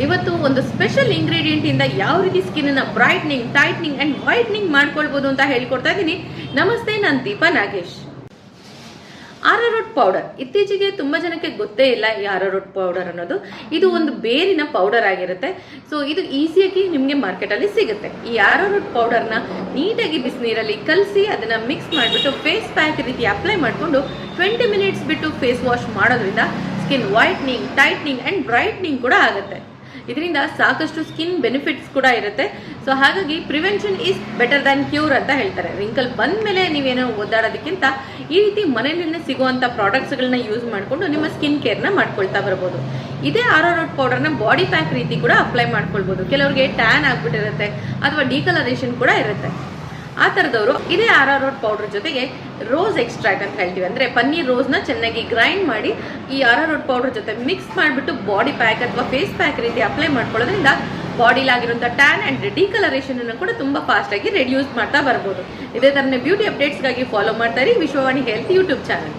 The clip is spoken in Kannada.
ಇವತ್ತು ಒಂದು ಸ್ಪೆಷಲ್ ಇಂಗ್ರೀಡಿಯೆಂಟ್ ಇಂದ ಯಾವ ರೀತಿ ಸ್ಕಿನ್ ಅನ್ನ ಬ್ರೈಟ್ನಿಂಗ್, ಟೈಟ್ನಿಂಗ್ ಅಂಡ್ ವೈಟ್ನಿಂಗ್ ಮಾಡ್ಕೊಳ್ಬಹುದು ಅಂತ ಹೇಳ್ಕೊಡ್ತಾ ಇದ್ದೀನಿ. ನಮಸ್ತೆ, ನಾನು ದೀಪಾ ನಾಗೇಶ್. ಆರಾರೋಟ್ ಪೌಡರ್ ಇತ್ತೀಚೆಗೆ ತುಂಬಾ ಜನಕ್ಕೆ ಗೊತ್ತೇ ಇಲ್ಲ ಈ ಆರಾರೋಟ್ ಪೌಡರ್ ಅನ್ನೋದು. ಇದು ಒಂದು ಬೇರಿನ ಪೌಡರ್ ಆಗಿರುತ್ತೆ. ಸೊ ಇದು ಈಸಿಯಾಗಿ ನಿಮಗೆ ಮಾರ್ಕೆಟ್ ಅಲ್ಲಿ ಸಿಗುತ್ತೆ. ಈ ಆರಾರೋಟ್ ಪೌಡರ್ನ ನೀಟಾಗಿ ಬಿಸಿನೀರಲ್ಲಿ ಕಲಸಿ ಅದನ್ನ ಮಿಕ್ಸ್ ಮಾಡಿಬಿಟ್ಟು ಫೇಸ್ ಪ್ಯಾಕ್ ರೀತಿ ಅಪ್ಲೈ ಮಾಡಿಕೊಂಡು 20 ಮಿನಿಟ್ಸ್ ಬಿಟ್ಟು ಫೇಸ್ ವಾಶ್ ಮಾಡೋದ್ರಿಂದ skin whitening, tightening and brightening ಕೂಡ ಆಗುತ್ತೆ. ಇದರಿಂದ ಸಾಕಷ್ಟು ಸ್ಕಿನ್ ಬೆನಿಫಿಟ್ಸ್ ಕೂಡ ಇರುತ್ತೆ. ಸೊ ಹಾಗಾಗಿ prevention is better than cure ಅಂತ ಹೇಳ್ತಾರೆ. ರಿಂಕಲ್ ಬಂದ ಮೇಲೆ ನೀವೇನೋ ಓದಾಡೋದಕ್ಕಿಂತ ಈ ರೀತಿ ಮನೆಯಲ್ಲೇ ಸಿಗುವಂಥ ಪ್ರಾಡಕ್ಟ್ಸ್ಗಳನ್ನ ಯೂಸ್ ಮಾಡಿಕೊಂಡು ನಿಮ್ಮ ಸ್ಕಿನ್ ಕೇರ್ನ ಮಾಡ್ಕೊಳ್ತಾ ಬರ್ಬೋದು. ಇದೇ ಆರಾರೋಟ್ ಪೌಡರ್ನ ಬಾಡಿ ಪ್ಯಾಕ್ ರೀತಿ ಕೂಡ ಅಪ್ಲೈ ಮಾಡ್ಕೊಳ್ಬೋದು. ಕೆಲವರಿಗೆ ಟ್ಯಾನ್ ಆಗ್ಬಿಟ್ಟಿರುತ್ತೆ ಅಥವಾ ಡಿಕಲರೇಷನ್ ಕೂಡ ಇರುತ್ತೆ. ಆ ಥರದವರು ಇದೇ ಆರಾರೋಟ್ ಪೌಡರ್ ಜೊತೆಗೆ ರೋಸ್ ಎಕ್ಸ್ಟ್ರಾಕ್ಟ್ ಅಂತ ಹೇಳ್ತೀವಿ, ಅಂದರೆ ಪನ್ನೀರ್ ರೋಸ್ನ ಚೆನ್ನಾಗಿ ಗ್ರೈಂಡ್ ಮಾಡಿ ಈ ಆರಾರೋಟ್ ಪೌಡರ್ ಜೊತೆ ಮಿಕ್ಸ್ ಮಾಡಿಬಿಟ್ಟು ಬಾಡಿ ಪ್ಯಾಕ್ ಅಥವಾ ಫೇಸ್ ಪ್ಯಾಕ್ ರೀತಿ ಅಪ್ಲೈ ಮಾಡ್ಕೊಳ್ಳೋದ್ರಿಂದ ಬಾಡಿಲಾಗಿರುವಂಥ ಟ್ಯಾನ್ ಆ್ಯಂಡ್ ಡಿಕಲರೇಷನ್ ಅನ್ನು ಕೂಡ ತುಂಬ ಫಾಸ್ಟಾಗಿ ರೆಡ್ಯೂಸ್ ಮಾಡ್ತಾ ಬರ್ಬೋದು. ಇದೇ ಥರನೇ ಬ್ಯೂಟಿ ಅಪ್ಡೇಟ್ಸ್ಗಾಗಿ ಫಾಲೋ ಮಾಡ್ತಾ ಇರಿ ವಿಶ್ವವಾಣಿ ಹೆಲ್ತ್ ಯೂಟ್ಯೂಬ್ ಚಾನಲ್.